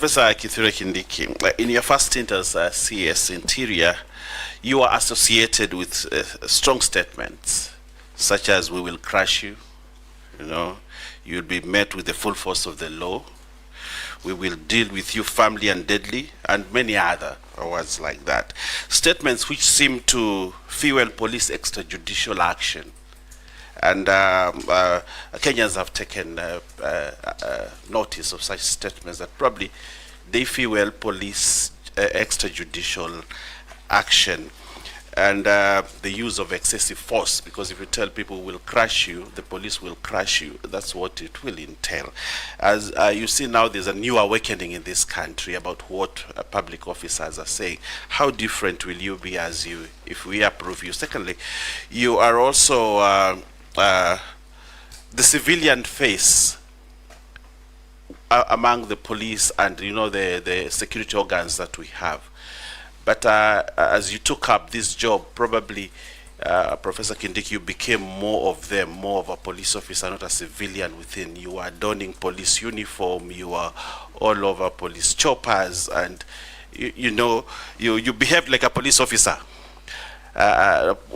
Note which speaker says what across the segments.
Speaker 1: Professor Kindiki, in your first stint as CS Interior, you are associated with strong statements such as "we will crush you," you'll be met with the full force of the law, "we will deal with you firmly and deadly," and many other words like that. Statements which seem to fuel police extrajudicial action. And Kenyans have taken notice of such statements that probably they fuel police extrajudicial action and the use of excessive force, because if you tell people we'll crush you, the police will crush you, that's what it will entail. As you see now, there's a new awakening in this country about what public officers are saying. How different will you be if we approve you? Secondly, you are also the civilian face among the police and the security organs that we have. But as you took up this job, probably Professor Kindiki, you became more of them, more of a police officer, not a civilian within. You are donning police uniform, you are all over police choppers, and you behave like a police officer.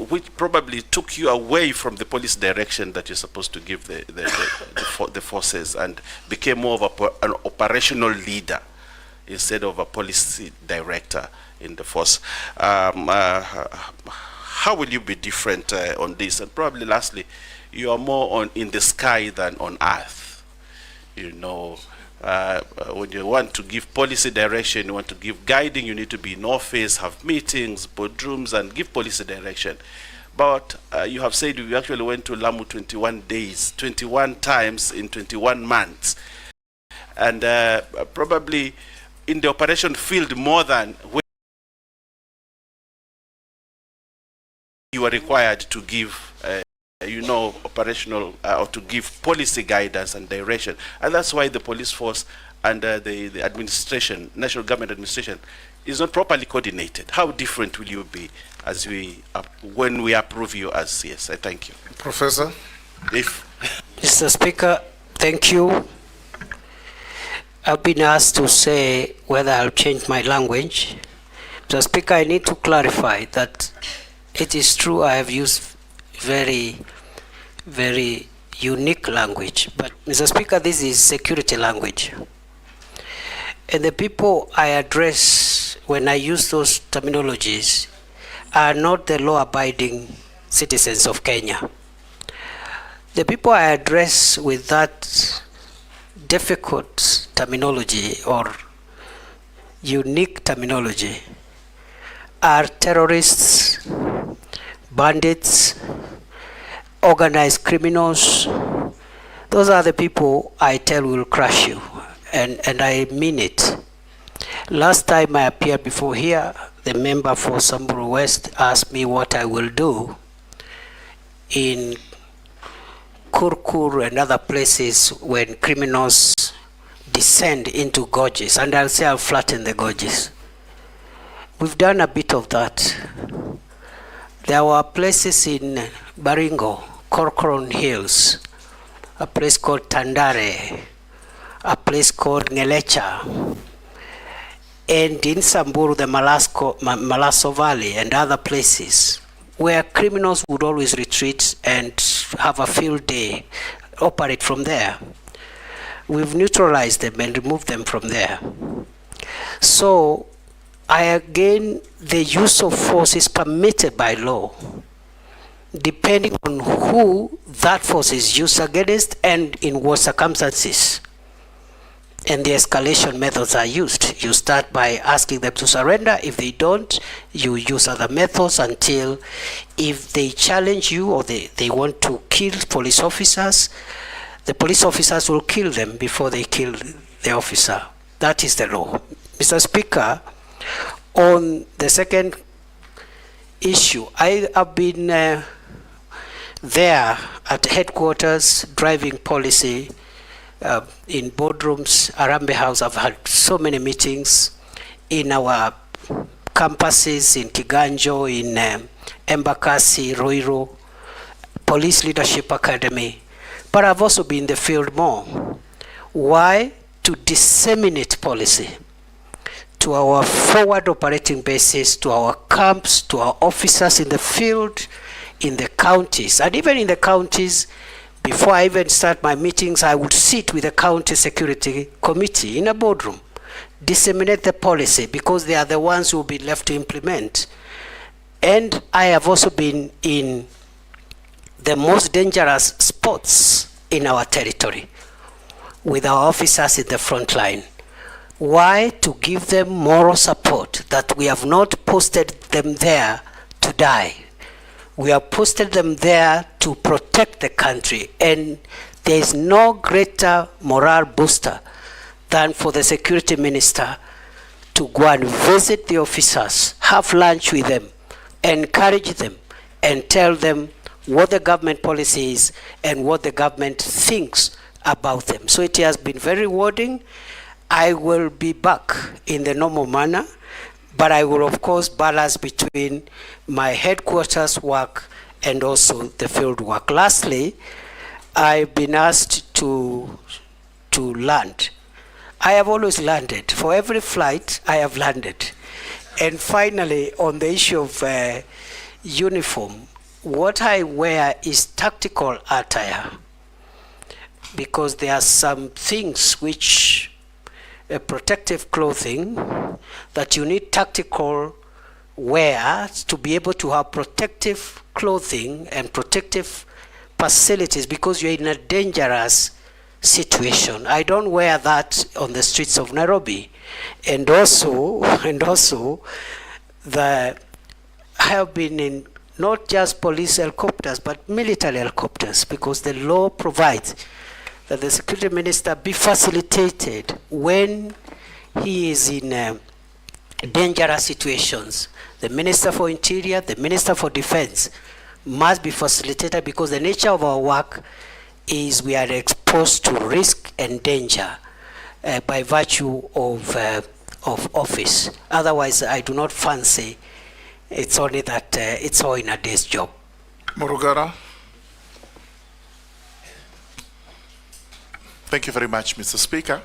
Speaker 1: Which probably took you away from the police direction that you're supposed to give the forces, and became more of an operational leader instead of a policy director in the force. How will you be different on this? And probably lastly, you are more in the sky than on earth. When you want to give policy direction, you want to give guiding, you need to be in office, have meetings, boardrooms, and give policy direction. But you have said you actually went to Lamu 21 days, 21 times in 21 months. And probably in the operation field more than when you are required to give operational or to give policy guidance and direction. And that's why the police force and the administration, national government administration, is not properly coordinated. How different will you be when we approve you as CS? I thank you.
Speaker 2: Professor?
Speaker 3: Mr. Speaker, thank you. I've been asked to say whether I'll change my language. Mr. Speaker, I need to clarify that it is true I have used very, very unique language. But Mr. Speaker, this is security language. And the people I address when I use those terminologies are not the law-abiding citizens of Kenya. The people I address with that difficult terminology or unique terminology are terrorists, bandits, organized criminals. Those are the people I tell will crush you, and I mean it. Last time I appeared before here, the member for Samburu West asked me what I will do in Kurkur and other places when criminals descend into gorges, and I'll say I'll flatten the gorges. We've done a bit of that. There were places in Baringo, Corcoran Hills, a place called Tandare, a place called Ngelecha, and in Samburu, the Malaso Valley and other places where criminals would always retreat and have a field day, operate from there. We've neutralized them and removed them from there. So, the use of force is permitted by law, depending on who that force is used against and in what circumstances. And the escalation methods are used. You start by asking them to surrender. If they don't, you use other methods until, if they challenge you or they want to kill police officers, the police officers will kill them before they kill the officer. That is the law. Mr. Speaker, on the second issue, I have been there at headquarters driving policy in boardrooms, Arambe House. I've had so many meetings in our campuses in Kiganjo, in Embakasi, Ruiru, Police Leadership Academy. But I've also been in the field more. Why? to disseminate policy to our forward operating bases, to our camps, to our officers in the field, in the counties. And even in the counties, before I even start my meetings, I would sit with the county security committee in a boardroom, disseminate the policy, because they are the ones who will be left to implement. And I have also been in the most dangerous spots in our territory with our officers in the front line. Why? To give them moral support, that we have not posted them there to die. We have posted them there to protect the country, and there is no greater morale booster than for the security minister to go and visit the officers, have lunch with them, encourage them, and tell them what the government policy is and what the government thinks about them. So it has been very rewarding. I will be back in the normal manner, but I will of course balance between my headquarters work and also the field work. Lastly, I've been asked to land. I have always landed. For every flight, I have landed. And finally, on the issue of uniform, what I wear is tactical attire, because there are some things which protective clothing that you need tactical wear to be able to have protective clothing and protective facilities, because you're in a dangerous situation. I don't wear that on the streets of Nairobi. And also I have been in not just police helicopters but military helicopters, because the law provides that the security minister be facilitated when he is in dangerous situations. The Minister for Interior, the Minister for Defense must be facilitated, because the nature of our work is we are exposed to risk and danger by virtue of office. Otherwise, I do not fancy it's only that it's all in a day's job.
Speaker 2: Morugara. Thank you very much, Mr. Speaker.